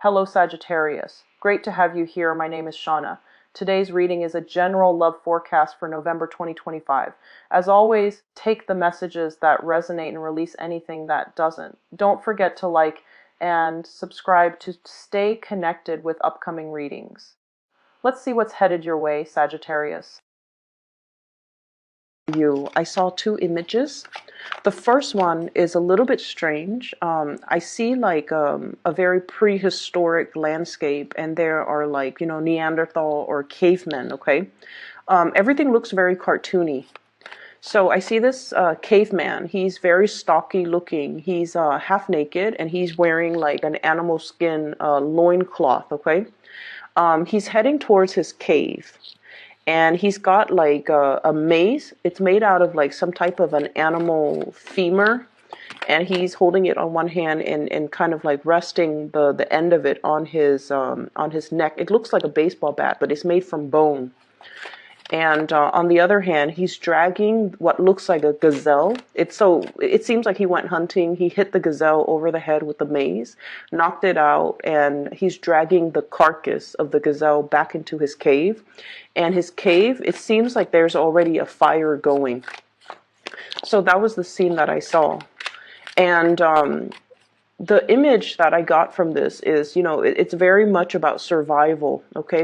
Hello Sagittarius. Great to have you here. My name is Shauna. Today's reading is a general love forecast for November 2025. As always, take the messages that resonate and release anything that doesn't. Don't forget to like and subscribe to stay connected with upcoming readings. Let's see what's headed your way, Sagittarius. I saw two images. The first one is a little bit strange. I see like a very prehistoric landscape, and there are like, Neanderthal or cavemen, okay? Everything looks very cartoony. So I see this caveman. He's very stocky looking. He's half naked, and he's wearing like an animal skin loincloth, okay? He's heading towards his cave. And he's got like a mace. It's made out of like some type of an animal femur. And he's holding it on one hand and kind of like resting the end of it on his neck. It looks like a baseball bat, but it's made from bone. And on the other hand, he's dragging what looks like a gazelle. It seems like he went hunting. He hit the gazelle over the head with the mace, knocked it out, and he's dragging the carcass of the gazelle back into his cave. And his cave, it seems like there's already a fire going. So that was the scene that I saw. And the image that I got from this is, it's very much about survival. Okay,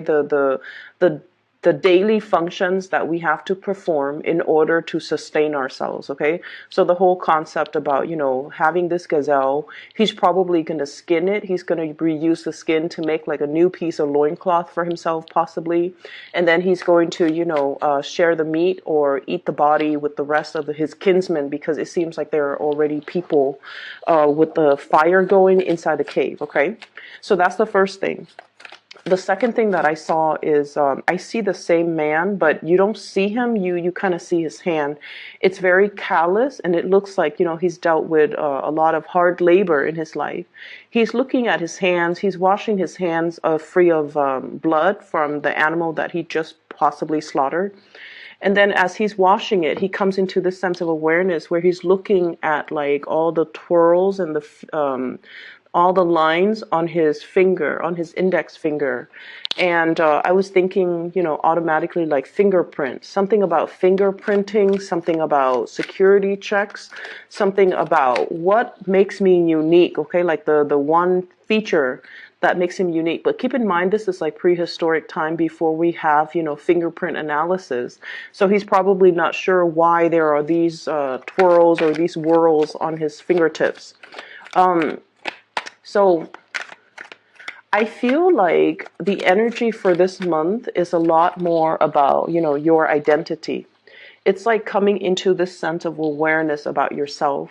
the daily functions that we have to perform in order to sustain ourselves, okay? So the whole concept about, having this gazelle, he's probably going to skin it. He's going to reuse the skin to make like a new piece of loincloth for himself, possibly. And then he's going to, share the meat or eat the body with the rest of his kinsmen, because it seems like there are already people with the fire going inside the cave, okay? So that's the first thing. The second thing that I saw is I see the same man, but you don't see him. You kind of see his hand. It's very callous, and it looks like, he's dealt with a lot of hard labor in his life. He's looking at his hands. He's washing his hands free of blood from the animal that he just possibly slaughtered. And then as he's washing it, he comes into this sense of awareness where he's looking at like all the twirls and all the lines on his finger, on his index finger. And I was thinking, automatically like fingerprints, something about fingerprinting, something about security checks, something about what makes me unique, okay? Like the one feature that makes him unique. But keep in mind, this is like prehistoric time before we have, fingerprint analysis. So he's probably not sure why there are these twirls or these whirls on his fingertips. So I feel like the energy for this month is a lot more about, your identity. It's like coming into this sense of awareness about yourself,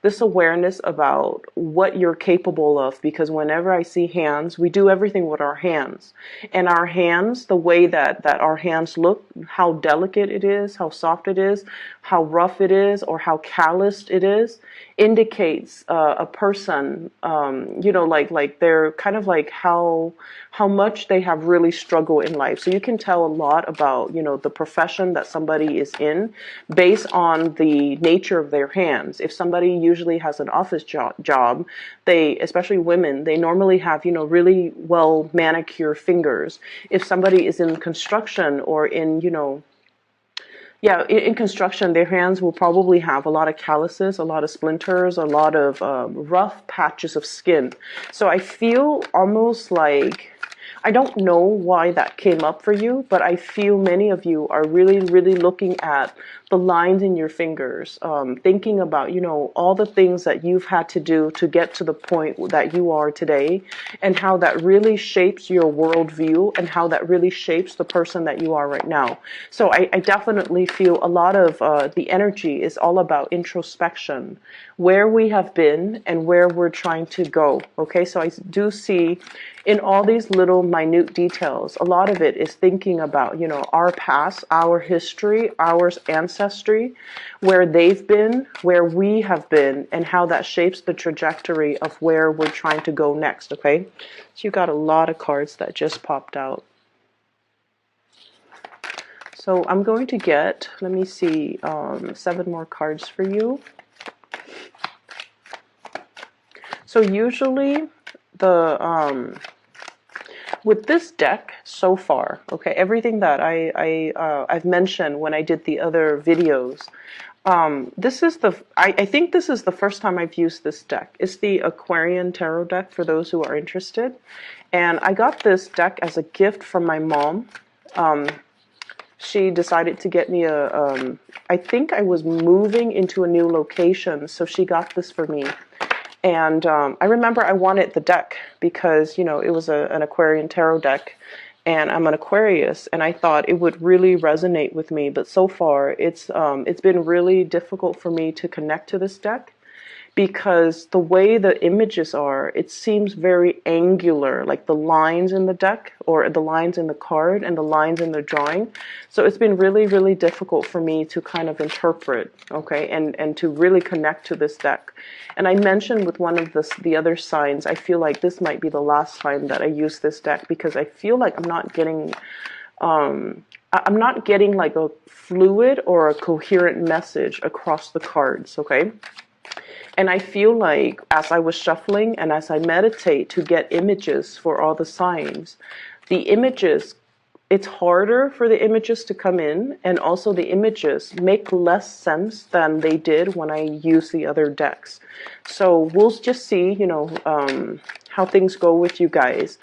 this awareness about what you're capable of, because whenever I see hands, we do everything with our hands. And our hands, the way that our hands look, how delicate it is, how soft it is, how rough it is, or how calloused it is, indicates a person, like they're kind of like how much they have really struggled in life. So you can tell a lot about, the profession that somebody is in based on the nature of their hands. If somebody usually has an office job, they, especially women, they normally have, really well manicured fingers. If somebody is in construction or in, in construction, their hands will probably have a lot of calluses, a lot of splinters, a lot of rough patches of skin. So I feel almost like, I don't know why that came up for you, but I feel many of you are really, really looking at the lines in your fingers, thinking about, all the things that you've had to do to get to the point that you are today, and how that really shapes your worldview and how that really shapes the person that you are right now. So I definitely feel a lot of the energy is all about introspection, where we have been and where we're trying to go. Okay, so I do see in all these little minute details, a lot of it is thinking about, our past, our history, our ancestry, where they've been, where we have been, and how that shapes the trajectory of where we're trying to go next, okay? So you got a lot of cards that just popped out. So I'm going to get, let me see, 7 more cards for you. So usually the with this deck so far, okay, everything that I've mentioned when I did the other videos, this is I think this is the first time I've used this deck. It's the Aquarian Tarot deck for those who are interested. And I got this deck as a gift from my mom. She decided to get me I think I was moving into a new location, so she got this for me. And I remember I wanted the deck because, you know, it was an Aquarian Tarot deck, and I'm an Aquarius, and I thought it would really resonate with me. But so far, it's been really difficult for me to connect to this deck because the way the images are, it seems very angular, like the lines in the deck or the lines in the card and the lines in the drawing. So it's been really, really difficult for me to kind of interpret, okay, and to really connect to this deck. And I mentioned with one of the other signs, I feel like this might be the last time that I use this deck because I feel like I'm not getting like a fluid or a coherent message across the cards, okay? And I feel like as I was shuffling and as I meditate to get images for all the signs, the images, it's harder for the images to come in, and also the images make less sense than they did when I used the other decks. So we'll just see, you know, how things go with you guys.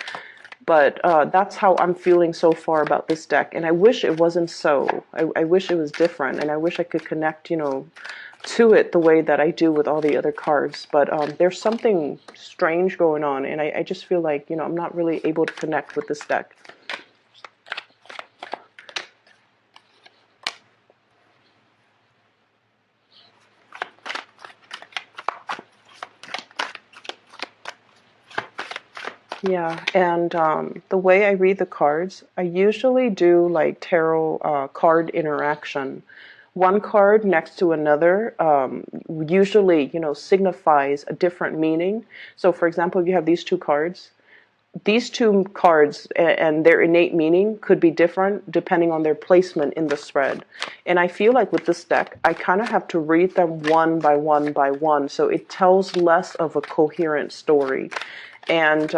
But that's how I'm feeling so far about this deck. And I wish it wasn't so. I wish it was different, and I wish I could connect, you know, to it the way that I do with all the other cards. But there's something strange going on, and I just feel like, you know, I'm not really able to connect with this deck. Yeah, and the way I read the cards, I usually do like tarot card interaction. One card next to another usually, you know, signifies a different meaning. So, for example, if you have these two cards and their innate meaning could be different depending on their placement in the spread. And I feel like with this deck, I kind of have to read them one by one by one, so it tells less of a coherent story. And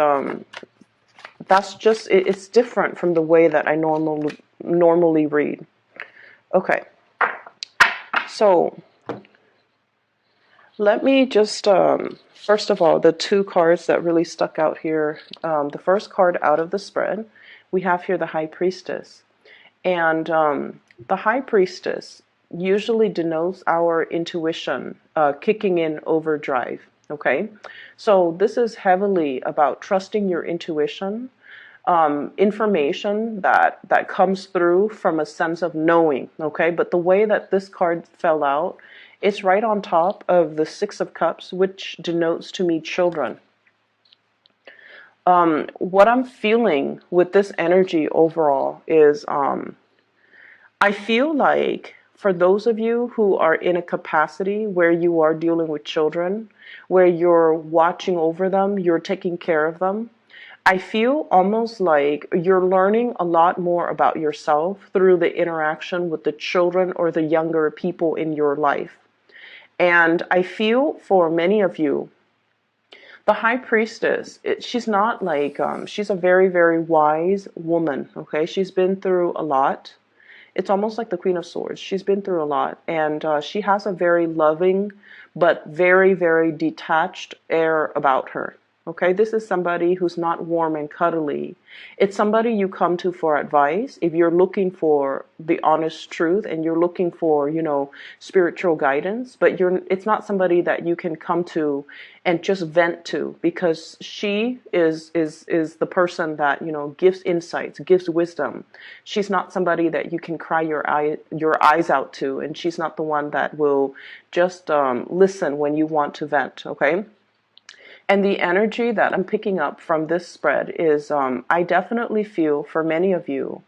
that's just, it's different from the way that I normally read. Okay. So let me just, first of all, the two cards that really stuck out here, the first card out of the spread, we have here the High Priestess. And the High Priestess usually denotes our intuition kicking in overdrive, okay? So this is heavily about trusting your intuition, information that comes through from a sense of knowing, okay? But the way that this card fell out, it's right on top of the Six of Cups, which denotes to me children. What I'm feeling with this energy overall is I feel like for those of you who are in a capacity where you are dealing with children, where you're watching over them, you're taking care of them, I feel almost like you're learning a lot more about yourself through the interaction with the children or the younger people in your life. And I feel for many of you, the High Priestess, she's not like, she's a very, very wise woman, okay? She's been through a lot. It's almost like the Queen of Swords. She's been through a lot, and she has a very loving but very, very detached air about her. Okay, this is somebody who's not warm and cuddly. It's somebody you come to for advice if you're looking for the honest truth and you're looking for, you know, spiritual guidance, but it's not somebody that you can come to and just vent to, because she is the person that, you know, gives insights, gives wisdom. She's not somebody that you can cry your eyes out to, and she's not the one that will just listen when you want to vent, okay? And the energy that I'm picking up from this spread is I definitely feel for many of you,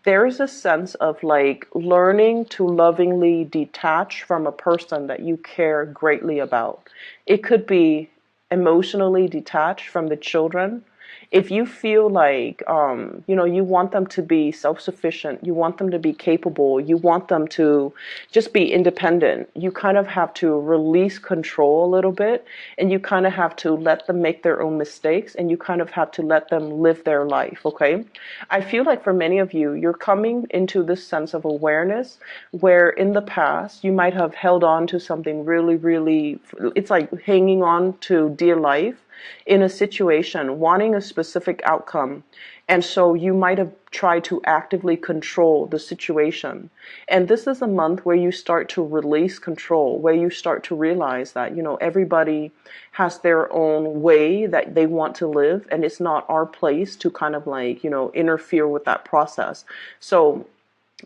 there is a sense of like learning to lovingly detach from a person that you care greatly about. It could be emotionally detached from the children. If you feel like, you want them to be self-sufficient, you want them to be capable, you want them to just be independent, you kind of have to release control a little bit, and you kind of have to let them make their own mistakes, and you kind of have to let them live their life, okay? I feel like for many of you, you're coming into this sense of awareness where in the past you might have held on to something really, really, it's like hanging on to dear life in a situation, wanting a specific outcome. And so you might have tried to actively control the situation. And this is a month where you start to release control, where you start to realize that, everybody has their own way that they want to live, and it's not our place to kind of like, interfere with that process. So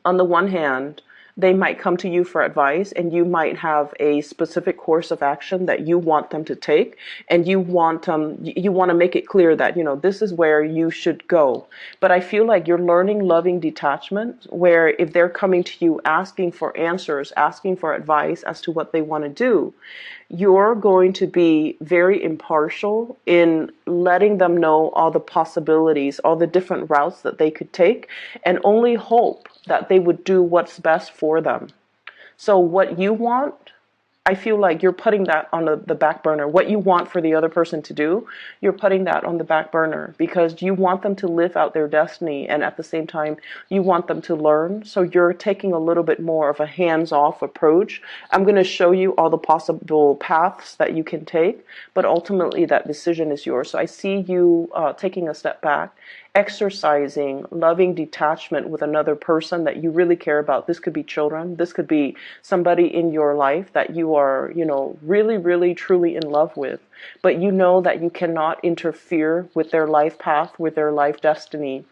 on the one hand, they might come to you for advice, and you might have a specific course of action that you want them to take, and you want to make it clear that this is where you should go. But I feel like you're learning loving detachment, where if they're coming to you asking for answers, asking for advice as to what they want to do, you're going to be very impartial in letting them know all the possibilities, all the different routes that they could take, and only hope that they would do what's best for them. So what you want, I feel like you're putting that on the back burner. What you want for the other person to do, you're putting that on the back burner because you want them to live out their destiny, and at the same time, you want them to learn. So you're taking a little bit more of a hands-off approach. I'm going to show you all the possible paths that you can take, but ultimately that decision is yours. So I see you taking a step back, exercising loving detachment with another person that you really care about. This could be children. This could be somebody in your life that you are, really, really, truly in love with. But you know that you cannot interfere with their life path, with their life destiny.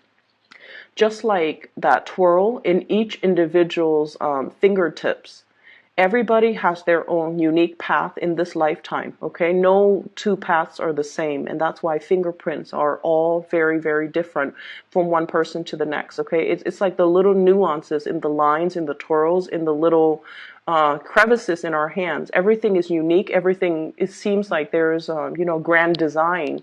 Just like that twirl in each individual's fingertips, everybody has their own unique path in this lifetime, okay? No two paths are the same, and that's why fingerprints are all very, very different from one person to the next, okay? It's like the little nuances in the lines, in the twirls, in the little crevices in our hands. Everything is unique. Everything, it seems like there's, grand design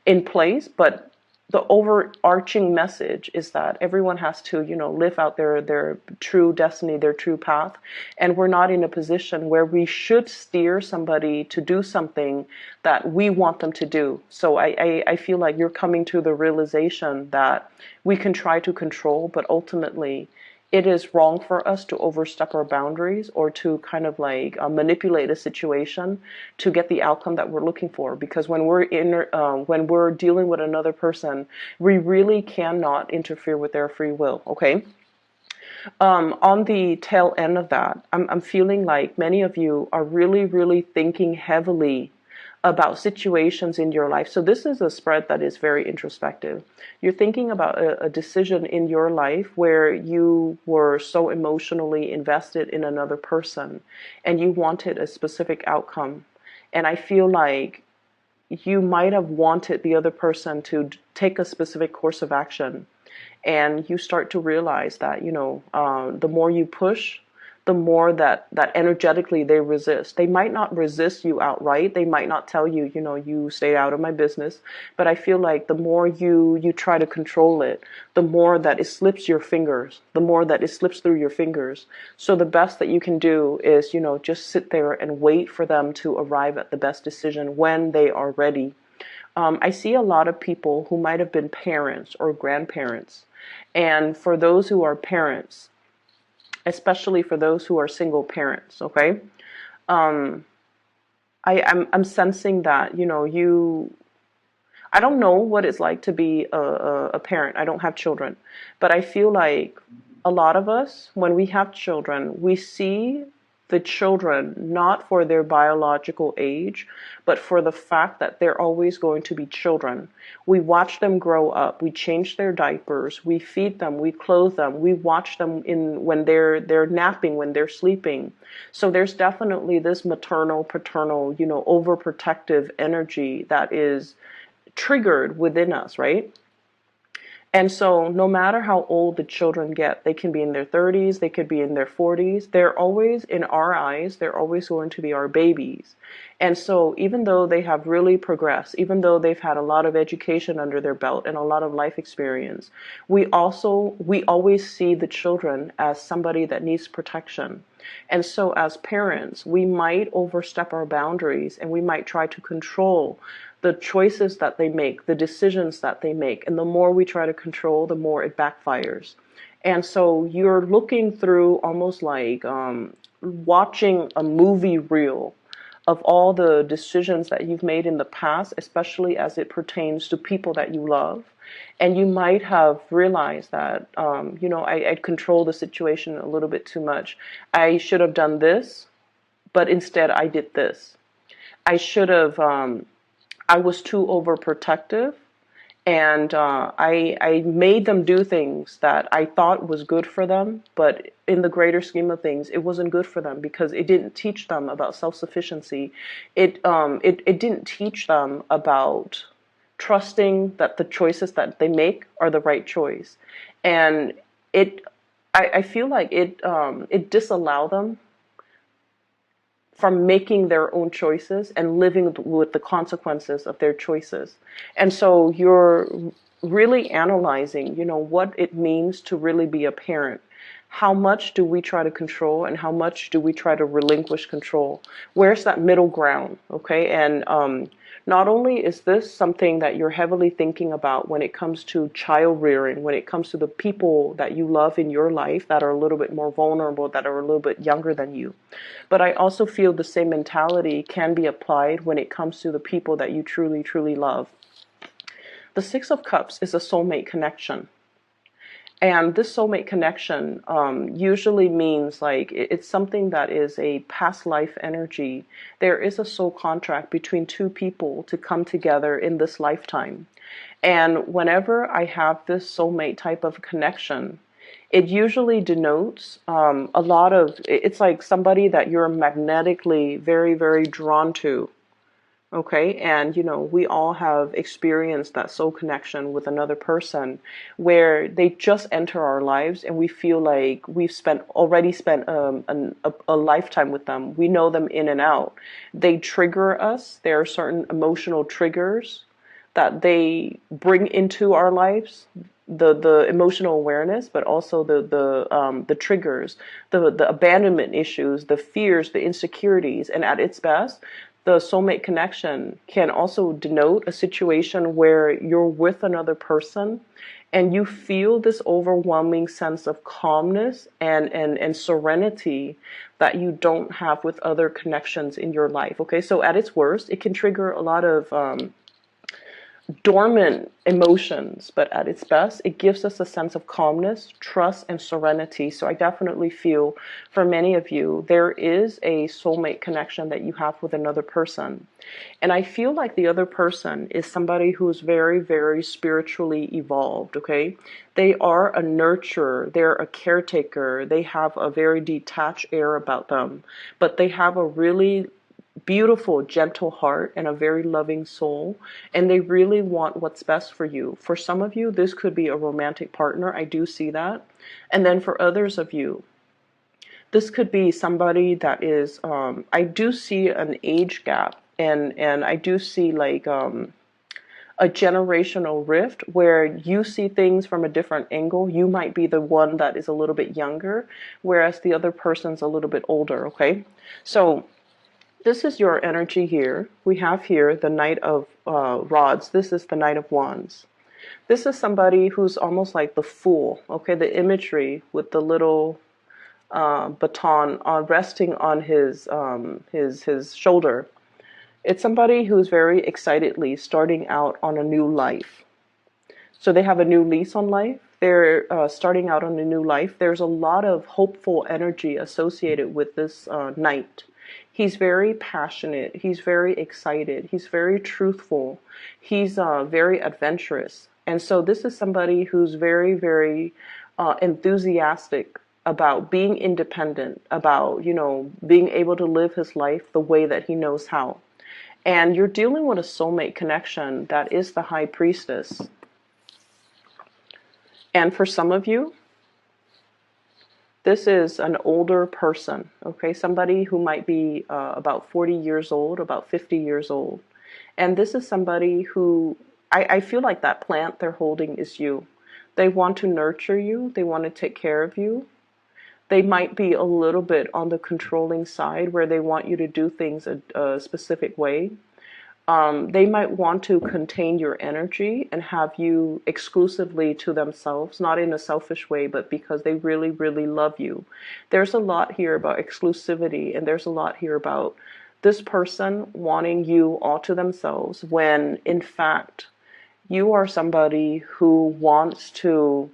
in place, but the overarching message is that everyone has to, live out their true destiny, their true path. And we're not in a position where we should steer somebody to do something that we want them to do. So I feel like you're coming to the realization that we can try to control, but ultimately it is wrong for us to overstep our boundaries or to kind of like manipulate a situation to get the outcome that we're looking for. Because when we're dealing with another person, we really cannot interfere with their free will. Okay. On the tail end of that, I'm feeling like many of you are really, really thinking heavily about situations in your life. So this is a spread that is very introspective. You're thinking about a decision in your life where you were so emotionally invested in another person and you wanted a specific outcome. And I feel like you might have wanted the other person to take a specific course of action. And you start to realize that, the more you push, the more that energetically they resist. They might not resist you outright. They might not tell you, you stay out of my business. But I feel like the more you try to control it, the more that it slips your fingers, the more that it slips through your fingers. So the best that you can do is, just sit there and wait for them to arrive at the best decision when they are ready. I see a lot of people who might have been parents or grandparents. And for those who are parents, especially for those who are single parents, okay? I'm sensing that, I don't know what it's like to be a parent. I don't have children. But I feel like a lot of us, when we have children, we see the children not for their biological age, but for the fact that they're always going to be children. We watch them grow up. We change their diapers. We feed them. We clothe them. We watch them when they're napping, when they're sleeping. So there's definitely this maternal, paternal, overprotective energy that is triggered within us, right? And so no matter how old the children get, they can be in their 30s, they could be in their 40s, they're always, in our eyes, they're always going to be our babies. And so even though they have really progressed, even though they've had a lot of education under their belt and a lot of life experience, we always see the children as somebody that needs protection. And so as parents, we might overstep our boundaries and we might try to control the choices that they make, the decisions that they make. And the more we try to control, the more it backfires. And so you're looking through almost like watching a movie reel of all the decisions that you've made in the past, especially as it pertains to people that you love. And you might have realized that, I controlled the situation a little bit too much. I should have done this, but instead I did this. I should have, I was too overprotective, and I made them do things that I thought was good for them, but in the greater scheme of things, it wasn't good for them because it didn't teach them about self-sufficiency. It didn't teach them about trusting that the choices that they make are the right choice, and I feel like it disallowed them from making their own choices and living with the consequences of their choices. And so you're really analyzing, what it means to really be a parent. How much do we try to control and how much do we try to relinquish control? Where's that middle ground? Okay. And not only is this something that you're heavily thinking about when it comes to child rearing, when it comes to the people that you love in your life that are a little bit more vulnerable, that are a little bit younger than you, but I also feel the same mentality can be applied when it comes to the people that you truly, truly love. The Six of Cups is a soulmate connection. And this soulmate connection usually means like it's something that is a past life energy. There is a soul contract between two people to come together in this lifetime. And whenever I have this soulmate type of connection, it usually denotes a lot of, it's like somebody that you're magnetically very, very drawn to. Okay, and we all have experienced that soul connection with another person where they just enter our lives and we feel like we've already spent a lifetime with them. We know them in and out. They trigger us. There are certain emotional triggers that they bring into our lives. The emotional awareness, but also the triggers, the abandonment issues, the fears, the insecurities, and at its best, the soulmate connection can also denote a situation where you're with another person and you feel this overwhelming sense of calmness and serenity that you don't have with other connections in your life. Okay, so at its worst, it can trigger a lot of dormant emotions, but at its best, it gives us a sense of calmness, trust, and serenity. So I definitely feel for many of you, there is a soulmate connection that you have with another person. And I feel like the other person is somebody who's very, very spiritually evolved, okay? They are a nurturer, they're a caretaker, they have a very detached air about them, but they have a really beautiful, gentle heart and a very loving soul, and they really want what's best for you. For some of you, this could be a romantic partner. I do see that. And then for others of you, this could be somebody that is, I do see an age gap, and I do see like a generational rift where you see things from a different angle. You might be the one that is a little bit younger, whereas the other person's a little bit older, okay? So this is your energy here. We have here the Knight of Rods. This is the Knight of Wands. This is somebody who's almost like the Fool, okay? The imagery with the little baton resting on his shoulder. It's somebody who's very excitedly starting out on a new life. So they have a new lease on life. They're starting out on a new life. There's a lot of hopeful energy associated with this knight. He's very passionate. He's very excited. He's very truthful. He's very adventurous. And so this is somebody who's very, very enthusiastic about being independent, about, being able to live his life the way that he knows how. And you're dealing with a soulmate connection that is the High Priestess. And for some of you, this is an older person, okay? Somebody who might be about 40 years old, about 50 years old. And this is somebody who, I feel like that plant they're holding is you. They want to nurture you. They want to take care of you. They might be a little bit on the controlling side where they want you to do things a specific way. They might want to contain your energy and have you exclusively to themselves, not in a selfish way, but because they really, really love you. There's a lot here about exclusivity, and there's a lot here about this person wanting you all to themselves when, in fact, you are somebody who wants to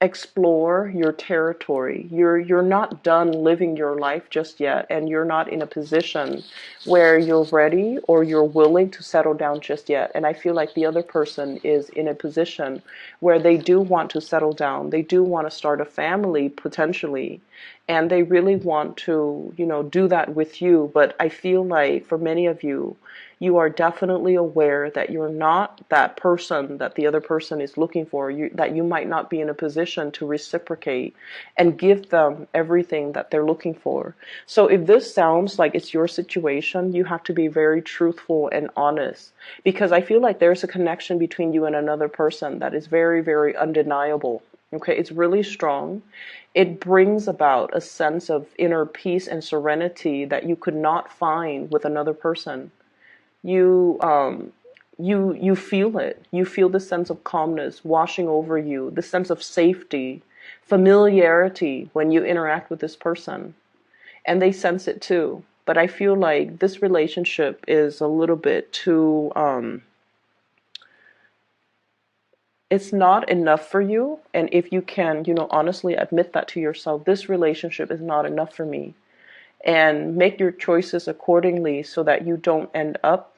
explore your territory. You're not done living your life just yet, and you're not in a position where you're ready or you're willing to settle down just yet. And I feel like the other person is in a position where they do want to settle down. They do want to start a family potentially, and they really want to, do that with you. But I feel like for many of you, you are definitely aware that you're not that person that the other person is looking for, that you might not be in a position to reciprocate and give them everything that they're looking for. So if this sounds like it's your situation, you have to be very truthful and honest, because I feel like there's a connection between you and another person that is very, very undeniable. Okay, it's really strong. It brings about a sense of inner peace and serenity that you could not find with another person. You feel it. You feel the sense of calmness washing over you, the sense of safety, familiarity when you interact with this person. And they sense it too. But I feel like this relationship is a little bit too, it's not enough for you. And if you can, honestly admit that to yourself, this relationship is not enough for me. And make your choices accordingly so that you don't end up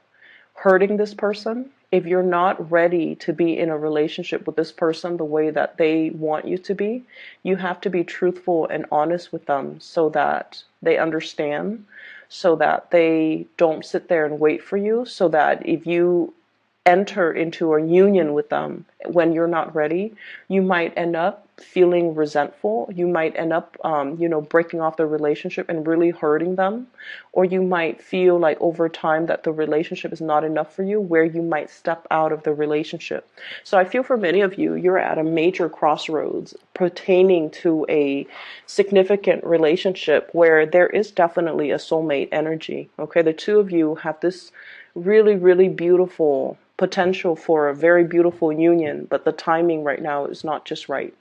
hurting this person. If you're not ready to be in a relationship with this person the way that they want you to be, you have to be truthful and honest with them so that they understand, so that they don't sit there and wait for you, so that if you enter into a union with them when you're not ready, you might end up feeling resentful. You might end up, breaking off the relationship and really hurting them. Or you might feel like over time that the relationship is not enough for you, where you might step out of the relationship. So I feel for many of you, you're at a major crossroads pertaining to a significant relationship where there is definitely a soulmate energy. Okay, the two of you have this really, really beautiful potential for a very beautiful union, but the timing right now is not just right.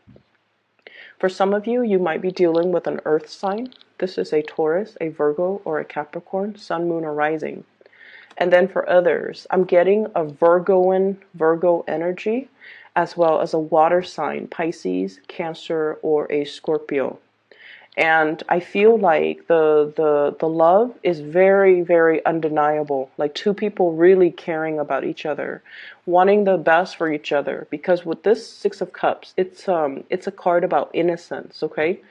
For some of you, you might be dealing with an earth sign. This is a Taurus, a Virgo, or a Capricorn, sun, moon, or rising. And then for others, I'm getting a Virgo energy, as well as a water sign, Pisces, Cancer, or a Scorpio. And I feel like the love is very, very undeniable. Like two people really caring about each other, wanting the best for each other. Because with this Six of Cups, it's a card about innocence. Okay,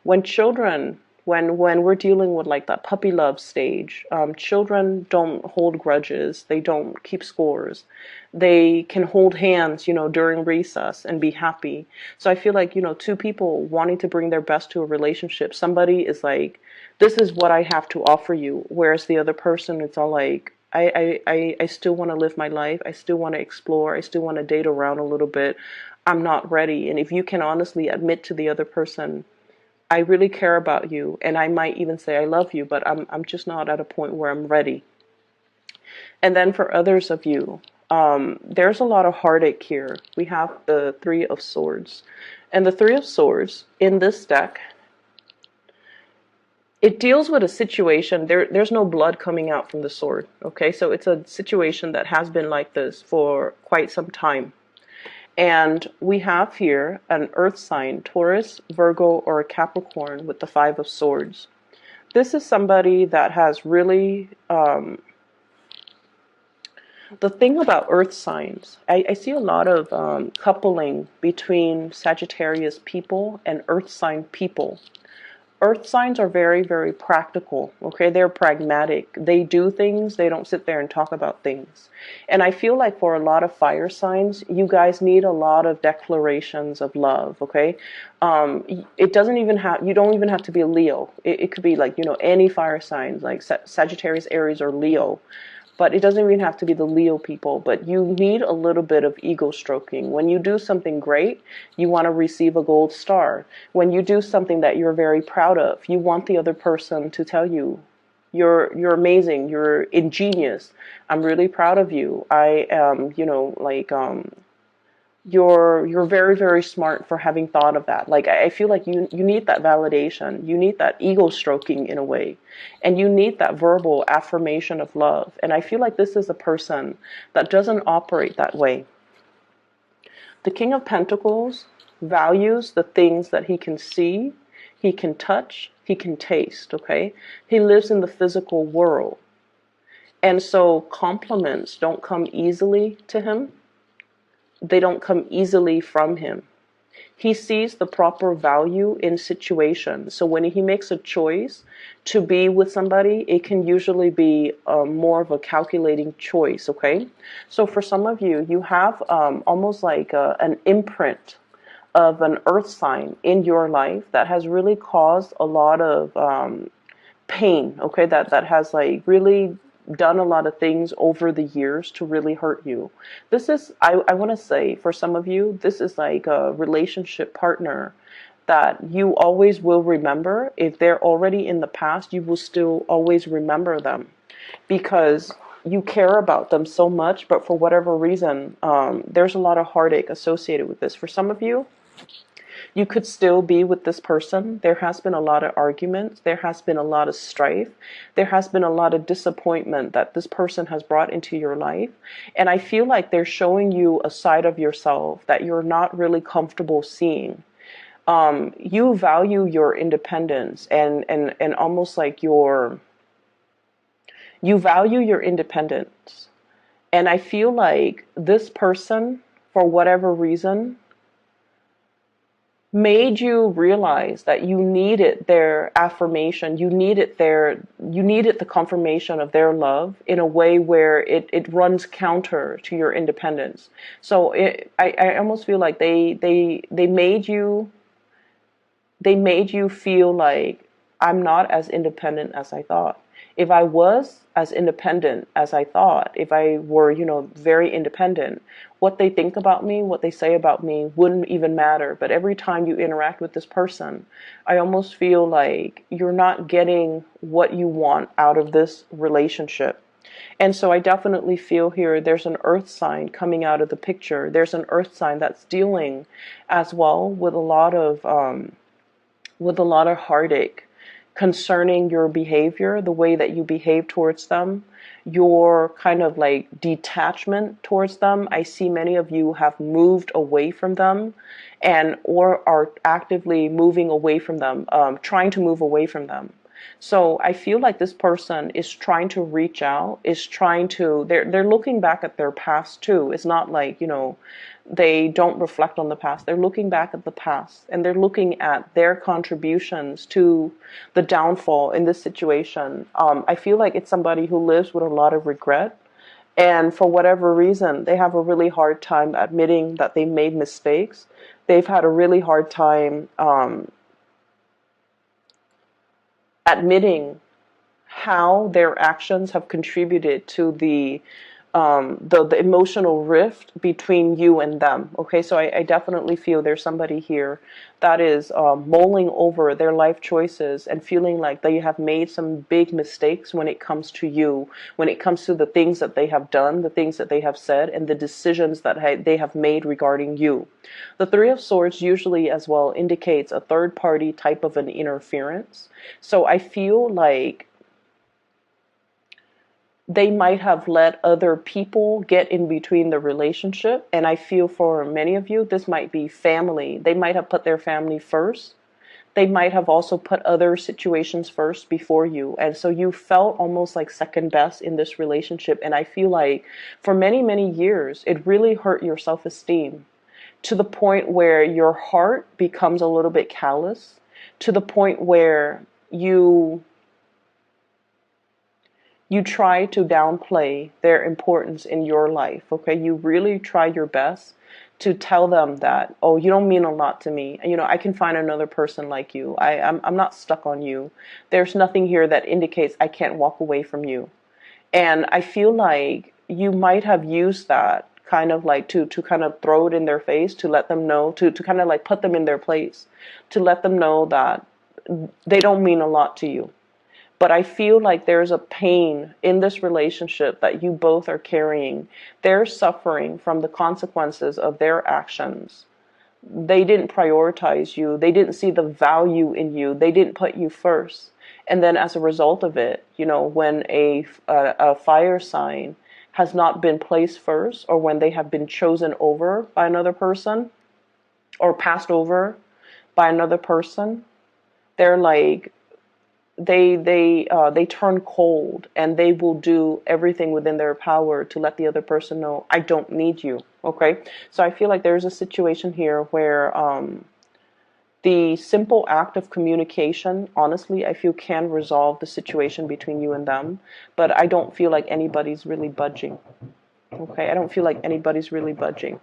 when children, when we're dealing with like that puppy love stage, children don't hold grudges. They don't keep scores. They can hold hands, during recess and be happy. So I feel like, two people wanting to bring their best to a relationship. Somebody is like, this is what I have to offer you. Whereas the other person, it's all like, I still want to live my life. I still want to explore. I still want to date around a little bit. I'm not ready. And if you can honestly admit to the other person, I really care about you, and I might even say I love you, but I'm just not at a point where I'm ready. And then for others of you, there's a lot of heartache here. We have the Three of Swords. And the Three of Swords in this deck, it deals with a situation. There's no blood coming out from the sword. Okay, so it's a situation that has been like this for quite some time. And we have here an earth sign, Taurus, Virgo, or a Capricorn with the Five of Swords. This is somebody that has really, the thing about earth signs, I see a lot of coupling between Sagittarius people and earth sign people. Earth signs are very, very practical, okay? They're pragmatic. They do things, they don't sit there and talk about things. And I feel like for a lot of fire signs, you guys need a lot of declarations of love, okay? It doesn't even have, you don't even have to be a Leo. It could be like, you know, any fire signs, like Sagittarius, Aries, or Leo. But it doesn't even have to be the Leo people, but you need a little bit of ego stroking. When you do something great, you want to receive a gold star. When you do something that you're very proud of, you want the other person to tell you, you're amazing, you're ingenious, I'm really proud of you. I am, you know, like you're very, very smart for having thought of that. Like I feel like you need that validation, you need that ego stroking in a way, and you need that verbal affirmation of love. And I feel like this is a person that doesn't operate that way. The King of Pentacles values the things that he can see, he can touch, he can taste, okay? He lives in the physical world, and so compliments don't come easily to him. They don't come easily from him. He sees the proper value in situations. So when he makes a choice to be with somebody, it can usually be more of a calculating choice, okay? So for some of you, you have almost like an imprint of an earth sign in your life that has really caused a lot of pain, okay? That has like really done a lot of things over the years to really hurt you. This is, I want to say, for some of you, this is like a relationship partner that you always will remember. If they're already in the past, you will still always remember them because you care about them so much, but for whatever reason, there's a lot of heartache associated with this. For some of you, you could still be with this person. There has been a lot of arguments. There has been a lot of strife. There has been a lot of disappointment that this person has brought into your life. And I feel like they're showing you a side of yourself that you're not really comfortable seeing. You value your independence and almost like you value your independence. And I feel like this person, for whatever reason, made you realize that you needed their affirmation, you needed the confirmation of their love in a way where it runs counter to your independence. So I almost feel like they made you feel like I'm not as independent as I thought. If I was as independent as I thought, if I were, you know, very independent, what they think about me, what they say about me wouldn't even matter. But every time you interact with this person, I almost feel like you're not getting what you want out of this relationship. And so I definitely feel here there's an earth sign coming out of the picture. There's an earth sign that's dealing as well with a lot of heartache concerning your behavior, the way that you behave towards them, your kind of like detachment towards them. I see many of you have moved away from them and or are actively moving away from them, trying to move away from them. So I feel like this person is trying to reach out, is trying to, they're looking back at their past too. It's not like, you know, they don't reflect on the past. They're looking back at the past and they're looking at their contributions to the downfall in this situation. I feel like it's somebody who lives with a lot of regret. And for whatever reason, they have a really hard time admitting that they made mistakes. They've had a really hard time admitting how their actions have contributed to the emotional rift between you and them. Okay, so I definitely feel there's somebody here that is mulling over their life choices and feeling like they have made some big mistakes when it comes to you, when it comes to the things that they have done, the things that they have said, and the decisions that they have made regarding you. The Three of Swords usually as well indicates a third party type of an interference. So I feel like they might have let other people get in between the relationship. And I feel for many of you, this might be family. They might have put their family first. They might have also put other situations first before you. And so you felt almost like second best in this relationship. And I feel like for many, many years, it really hurt your self-esteem to the point where your heart becomes a little bit callous, to the point where you try to downplay their importance in your life, okay? You really try your best to tell them that, oh, you don't mean a lot to me. You know, I can find another person like you. I'm not stuck on you. There's nothing here that indicates I can't walk away from you. And I feel like you might have used that kind of like to kind of throw it in their face, to let them know, to kind of like put them in their place, to let them know that they don't mean a lot to you. But I feel like there's a pain in this relationship that you both are carrying. They're suffering from the consequences of their actions. They didn't prioritize you. They didn't see the value in you. They didn't put you first. And then as a result of it, you know, when a fire sign has not been placed first, or when they have been chosen over by another person or passed over by another person, they're like, they turn cold, and they will do everything within their power to let the other person know, I don't need you. Okay, so I feel like there's a situation here where the simple act of communication, honestly, I feel can resolve the situation between you and them, but I don't feel like anybody's really budging. Okay, I don't feel like anybody's really budging.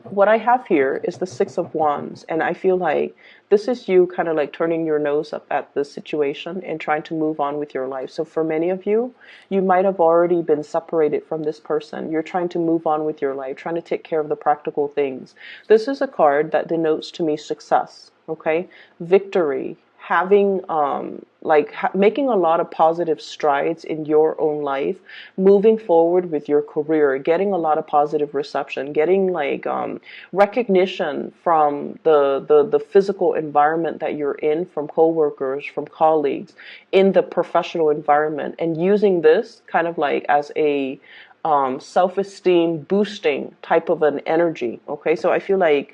What I have here is the Six of Wands, and I feel like this is you kind of like turning your nose up at the situation and trying to move on with your life. So for many of you, you might have already been separated from this person. You're trying to move on with your life, trying to take care of the practical things. This is a card that denotes to me success, okay? Victory, having making a lot of positive strides in your own life, moving forward with your career, getting a lot of positive reception, getting like recognition from the physical environment that you're in, from coworkers, from colleagues, in the professional environment, and using this kind of like as a self-esteem boosting type of an energy. Okay, so I feel like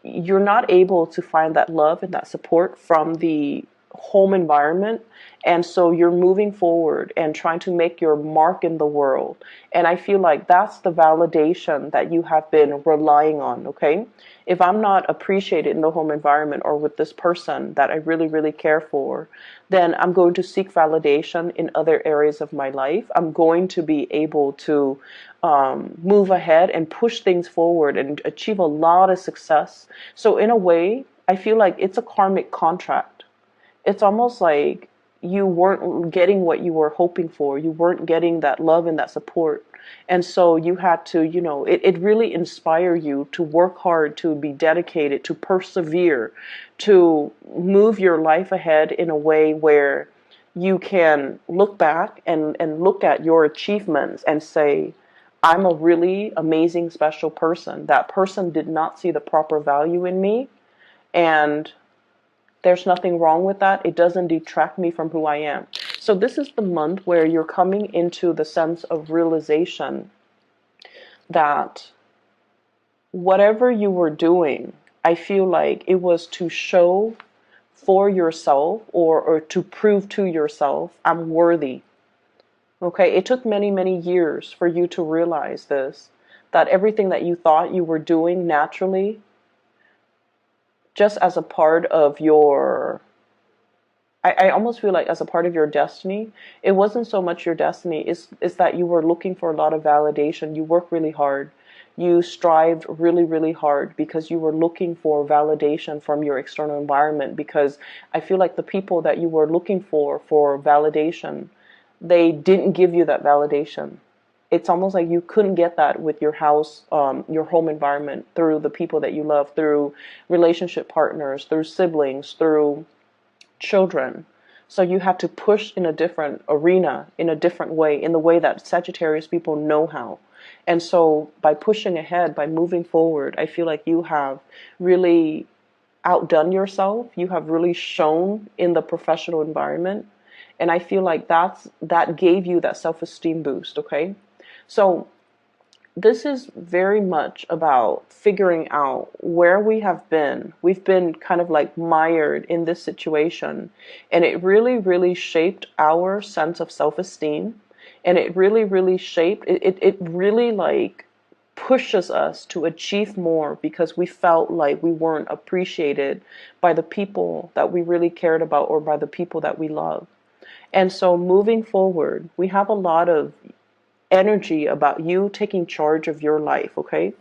you're not able to find that love and that support from the home environment, and so you're moving forward and trying to make your mark in the world, and I feel like that's the validation that you have been relying on. Okay, if I'm not appreciated in the home environment or with this person that I really, really care for, then I'm going to seek validation in other areas of my life. I'm going to be able to move ahead and push things forward and achieve a lot of success. So in a way, I feel like it's a karmic contract. It's almost like you weren't getting what you were hoping for. You weren't getting that love and that support. And so you had to, you know, it really inspired you to work hard, to be dedicated, to persevere, to move your life ahead in a way where you can look back and look at your achievements and say, I'm a really amazing, special person. That person did not see the proper value in me, and there's nothing wrong with that. It doesn't detract me from who I am. So this is the month where you're coming into the sense of realization that whatever you were doing, I feel like it was to show for yourself, or to prove to yourself, I'm worthy. Okay, it took many, many years for you to realize this, that everything that you thought you were doing naturally, just as a part of your, I almost feel like as a part of your destiny, it wasn't so much your destiny, it's that you were looking for a lot of validation. You worked really hard. You strived really, really hard because you were looking for validation from your external environment, because I feel like the people that you were looking for validation, they didn't give you that validation. It's almost like you couldn't get that with your house, your home environment, through the people that you love, through relationship partners, through siblings, through children. So you had to push in a different arena, in a different way, in the way that Sagittarius people know how. And so by pushing ahead, by moving forward, I feel like you have really outdone yourself. You have really shown in the professional environment. And I feel like that gave you that self-esteem boost, okay? So this is very much about figuring out where we have been. We've been kind of like mired in this situation, and it really, really shaped our sense of self-esteem. And it really, really shaped, it really like pushes us to achieve more because we felt like we weren't appreciated by the people that we really cared about or by the people that we love. And so moving forward, we have a lot of energy about you taking charge of your life, okay?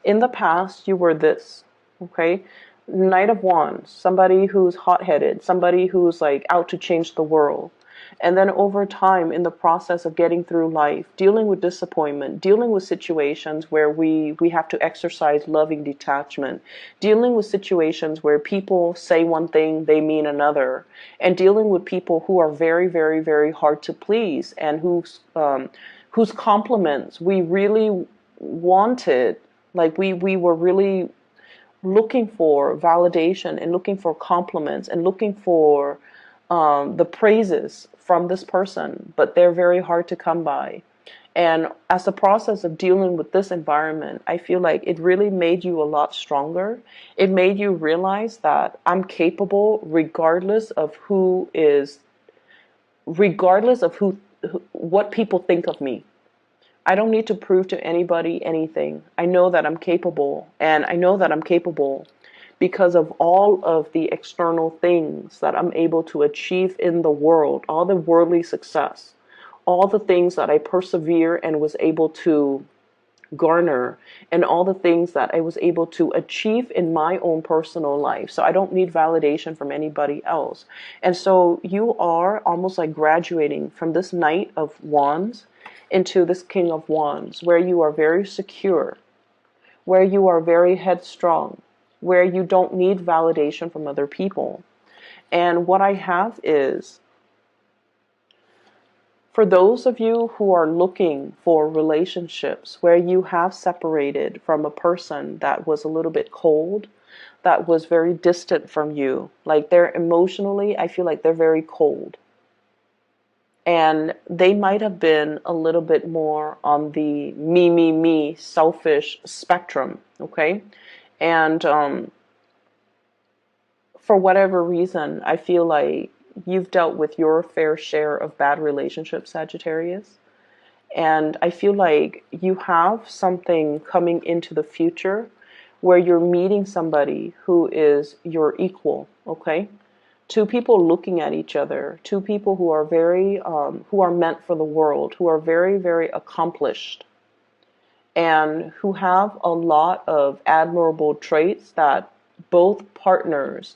In the past, you were this, okay? Knight of Wands, somebody who's hot-headed, somebody who's like out to change the world. And then over time, in the process of getting through life, dealing with disappointment, dealing with situations where we have to exercise loving detachment, dealing with situations where people say one thing, they mean another, and dealing with people who are very, very, very hard to please and whose compliments we really wanted, like we were really looking for validation and looking for compliments and looking for the praises from this person, but they're very hard to come by. And as the process of dealing with this environment, I feel like it really made you a lot stronger. It made you realize that I'm capable regardless of what people think of me. I don't need to prove to anybody anything. I know that I'm capable, and I know that I'm capable because of all of the external things that I'm able to achieve in the world, all the worldly success, all the things that I persevere and was able to garner, and all the things that I was able to achieve in my own personal life. So I don't need validation from anybody else. And so you are almost like graduating from this Knight of Wands into this King of Wands, where you are very secure, where you are very headstrong, where you don't need validation from other people. And what I have is, for those of you who are looking for relationships where you have separated from a person that was a little bit cold, that was very distant from you, like they're emotionally, I feel like they're very cold. And they might have been a little bit more on the me, selfish spectrum, okay? And for whatever reason, I feel like you've dealt with your fair share of bad relationships, Sagittarius. And I feel like you have something coming into the future where you're meeting somebody who is your equal, okay? Two people looking at each other, two people who are who are meant for the world, who are very, very accomplished, and who have a lot of admirable traits that both partners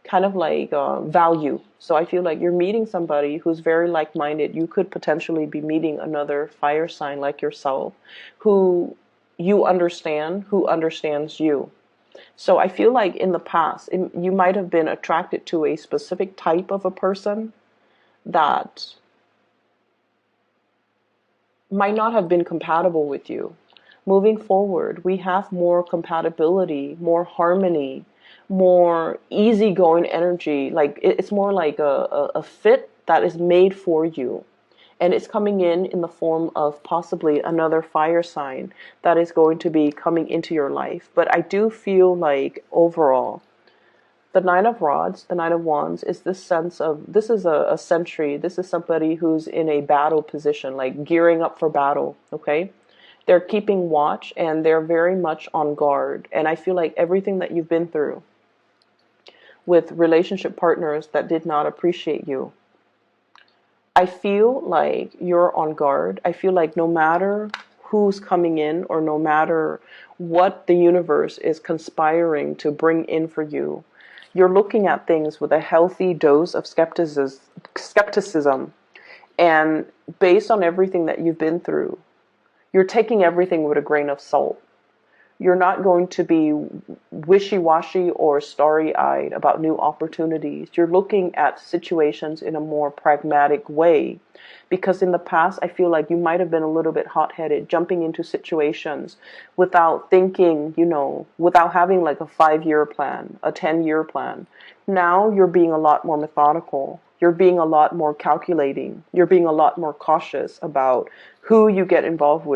kind of like value. So I feel like you're meeting somebody who's very like-minded. You could potentially be meeting another fire sign like yourself who you understand, who understands you. So I feel like in the past, you might have been attracted to a specific type of a person that might not have been compatible with you. Moving forward, we have more compatibility, more harmony, more easygoing energy. Like it's more like a fit that is made for you. And it's coming in the form of possibly another fire sign that is going to be coming into your life. But I do feel like overall, the Nine of Rods, the Nine of Wands, is this sense of, this is a sentry. This is somebody who's in a battle position, like gearing up for battle, okay? They're keeping watch and they're very much on guard. And I feel like everything that you've been through with relationship partners that did not appreciate you, I feel like you're on guard. I feel like no matter who's coming in or no matter what the universe is conspiring to bring in for you, you're looking at things with a healthy dose of skepticism. And based on everything that you've been through, you're taking everything with a grain of salt. You're not going to be wishy-washy or starry-eyed about new opportunities. You're looking at situations in a more pragmatic way. Because in the past, I feel like you might have been a little bit hot-headed, jumping into situations without thinking, without having like a 5-year plan, a 10-year plan. Now you're being a lot more methodical. You're being a lot more calculating. You're being a lot more cautious about who you get involved with.